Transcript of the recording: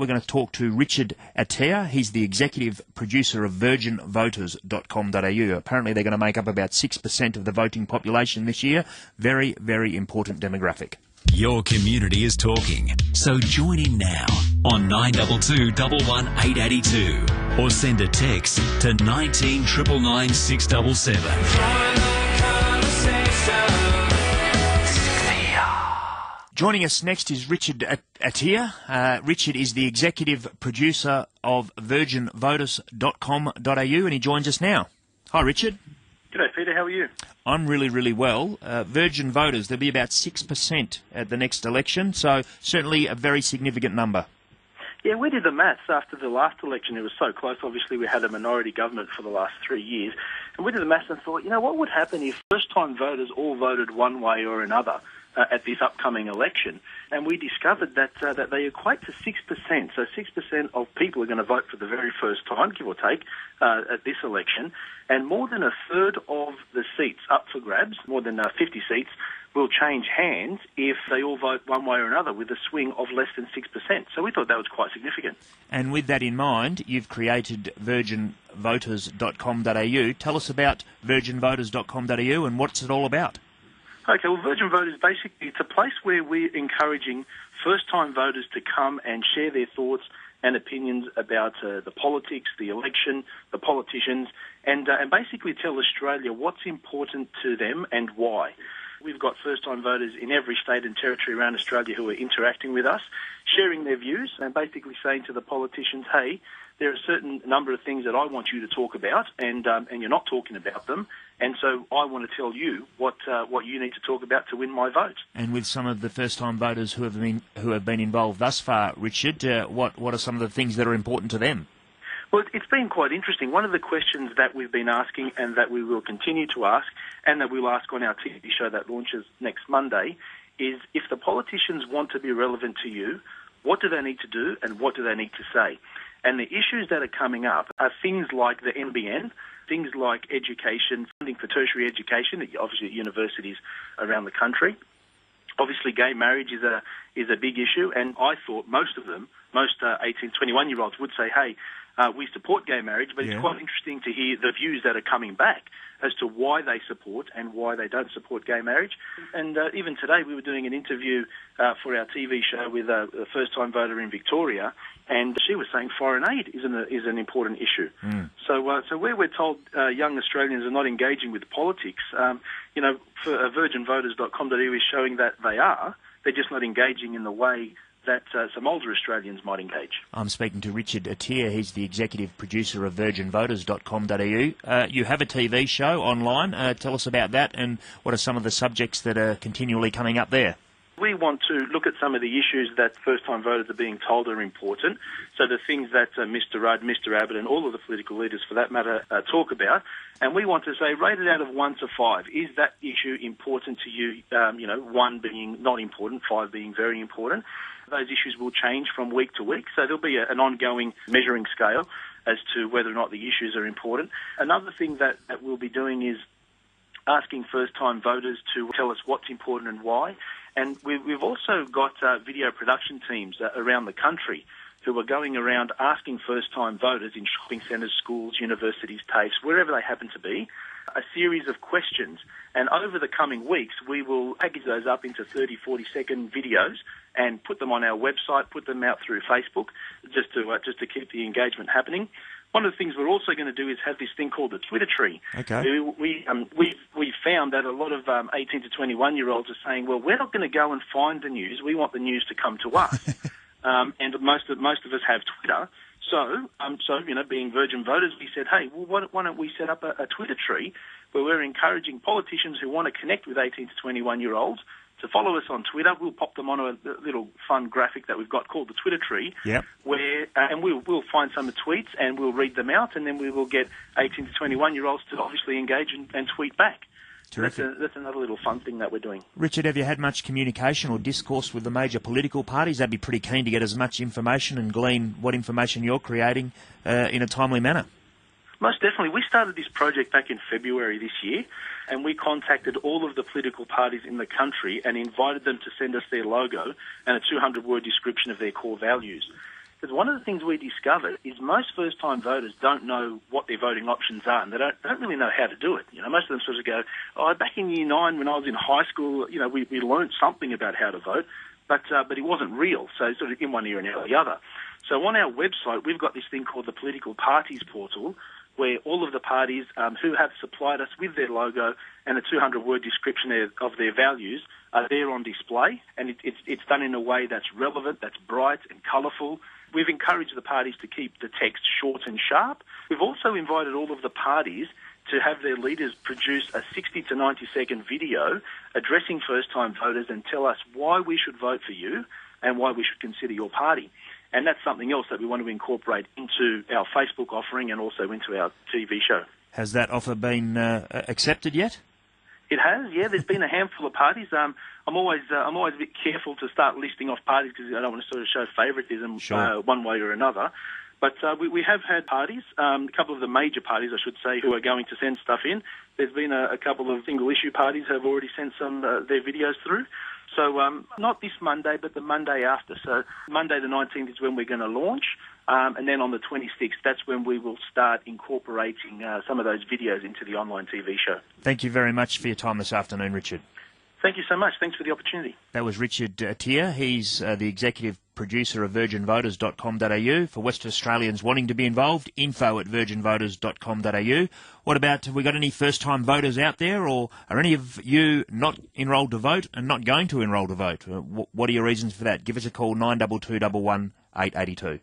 we're going to talk to Richard Attea. He's the executive producer of virginvoters.com.au. Apparently they're going to make up about 6% of the voting population this year. Very, very important demographic. Your community is talking, so join in now on 922 11882 or send a text to 19 999 677. Joining us next is Richard Attea. Richard is the executive producer of virginvoters.com.au and he joins us now. Hi, Richard. G'day, Peter. How are you? I'm really, really well. Virgin voters, there'll be about 6% at the next election, so certainly a very significant number. Yeah, we did the maths after the last election. It was so close. Obviously, we had a minority government for the last 3 years. And we did the maths and thought, what would happen if first-time voters all voted one way or another at this upcoming election? And we discovered that they equate to 6%. So 6% of people are going to vote for the very first time, give or take, at this election. And more than a third of the seats up for grabs, more than 50 seats, will change hands if they all vote one way or another with a swing of less than 6%. So we thought that was quite significant. And with that in mind, you've created virginvoters.com.au. Tell us about virginvoters.com.au and what's it all about? Okay, well, Virgin Voters, basically, it's a place where we're encouraging first-time voters to come and share their thoughts and opinions about the politics, the election, the politicians, and basically tell Australia what's important to them and why. We've got first-time voters in every state and territory around Australia who are interacting with us, sharing their views and basically saying to the politicians, hey, there are a certain number of things that I want you to talk about, and you're not talking about them, and so I want to tell you what you need to talk about to win my vote. And with some of the first-time voters who have been involved thus far, Richard, what are some of the things that are important to them? Well, it's been quite interesting. One of the questions that we've been asking and that we will continue to ask and that we'll ask on our TV show that launches next Monday is if the politicians want to be relevant to you, what do they need to do and what do they need to say? And the issues that are coming up are things like the NBN, things like education, funding for tertiary education, obviously at universities around the country. Obviously, gay marriage is a big issue, and I thought most 18 to 21-year-olds would say, hey, we support gay marriage, but It's quite interesting to hear the views that are coming back as to why they support and why they don't support gay marriage. And even today we were doing an interview for our TV show with a first-time voter in Victoria, and she was saying foreign aid is an important issue. So where we're told young Australians are not engaging with politics, for virginvoters.com.au is showing that they're just not engaging in the way that some older Australians might engage. I'm speaking to Richard Attea. He's the executive producer of virginvoters.com.au. You have a TV show online. Tell us about that and what are some of the subjects that are continually coming up there? We want to look at some of the issues that first-time voters are being told are important. So the things that Mr Rudd, Mr Abbott and all of the political leaders for that matter talk about. And we want to say, rated out of 1 to 5, is that issue important to you? 1 being not important, 5 being very important. Those issues will change from week to week, so there'll be an ongoing measuring scale as to whether or not the issues are important. Another thing that we'll be doing is asking first-time voters to tell us what's important and why. And we've also got video production teams around the country who are going around asking first-time voters in shopping centres, schools, universities, TAFEs, wherever they happen to be, a series of questions. And over the coming weeks, we will package those up into 30, 40-second videos and put them on our website, put them out through Facebook, just to keep the engagement happening. One of the things we're also going to do is have this thing called the Twitter tree. Okay. We found that a lot of 18 to 21-year-olds are saying, well, we're not going to go and find the news. We want the news to come to us. And most of us have Twitter. So being Virgin Voters, we said, hey, well, why don't we set up a Twitter tree where we're encouraging politicians who want to connect with 18 to 21-year-olds to follow us on Twitter. We'll pop them on a little fun graphic that we've got called the Twitter tree. Yep. Where and we'll find some of the tweets and we'll read them out, and then we will get 18 to 21-year-olds to obviously engage and tweet back. Terrific. That's another little fun thing that we're doing. Richard, have you had much communication or discourse with the major political parties? They'd be pretty keen to get as much information and glean what information you're creating in a timely manner. Most definitely. We started this project back in February this year, and we contacted all of the political parties in the country and invited them to send us their logo and a 200-word description of their core values. Because one of the things we discovered is most first-time voters don't know what their voting options are, and they don't really know how to do it. Most of them sort of go, back in Year 9 when I was in high school, we learned something about how to vote, but it wasn't real, so sort of in one ear and out the other. So on our website, we've got this thing called the Political Parties Portal, where all of the parties who have supplied us with their logo and a 200-word description of their values are there on display, and it's done in a way that's relevant, that's bright and colourful. We've encouraged the parties to keep the text short and sharp. We've also invited all of the parties to have their leaders produce a 60 to 90-second video addressing first-time voters and tell us why we should vote for you and why we should consider your party. And that's something else that we want to incorporate into our Facebook offering and also into our TV show. Has that offer been accepted yet? It has, yeah. There's been a handful of parties. I'm always a bit careful to start listing off parties because I don't want to sort of show favouritism one way or another. But we have had parties, a couple of the major parties, I should say, who are going to send stuff in. There's been a couple of single-issue parties who have already sent some their videos through. So not this Monday, but the Monday after. So Monday the 19th is when we're going to launch, and then on the 26th, that's when we will start incorporating some of those videos into the online TV show. Thank you very much for your time this afternoon, Richard. Thank you so much. Thanks for the opportunity. That was Richard Attiah. He's the executive producer of virginvoters.com.au. For West Australians wanting to be involved, info@virginvoters.com.au. What about, have we got any first-time voters out there, or are any of you not enrolled to vote and not going to enrol to vote? What are your reasons for that? Give us a call, 922 11882.